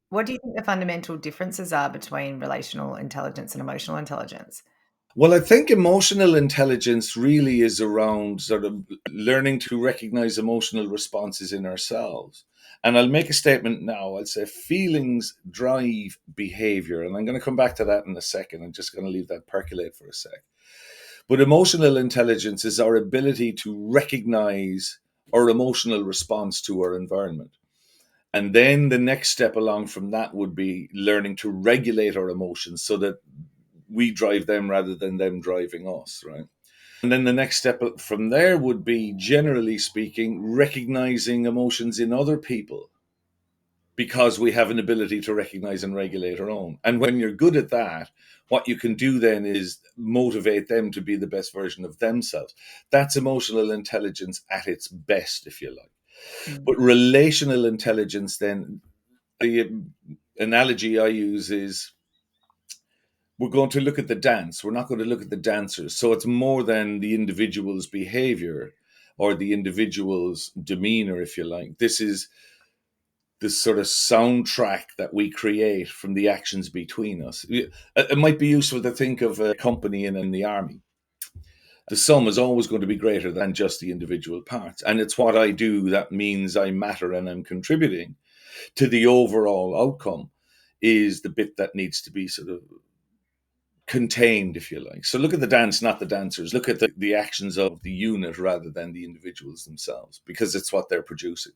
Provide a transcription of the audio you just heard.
What do you think the fundamental differences are between relational intelligence and emotional intelligence? Well, I think emotional intelligence really is around sort of learning to recognize emotional responses in ourselves. And I'll make a statement now. I'll say feelings drive behavior. And I'm going to come back to that in a second. I'm just going to leave that percolate for a sec. But emotional intelligence is our ability to recognize our emotional response to our environment. And then the next step along from that would be learning to regulate our emotions so that we drive them rather than them driving us, right? And then the next step from there would be, generally speaking, recognizing emotions in other people because we have an ability to recognize and regulate our own. And when you're good at that, what you can do then is motivate them to be the best version of themselves. That's emotional intelligence at its best, if you like. Mm. But relational intelligence, then, the analogy I use is we're going to look at the dance. We're not going to look at the dancers. So it's more than the individual's behavior or the individual's demeanor, if you like. This is this sort of soundtrack that we create from the actions between us. It might be useful to think of a company in the army. The sum is always going to be greater than just the individual parts. And it's what I do that means I matter and I'm contributing to the overall outcome is the bit that needs to be sort of contained, if you like. So look at the dance, not the dancers. Look at the actions of the unit rather than the individuals themselves, because it's what they're producing.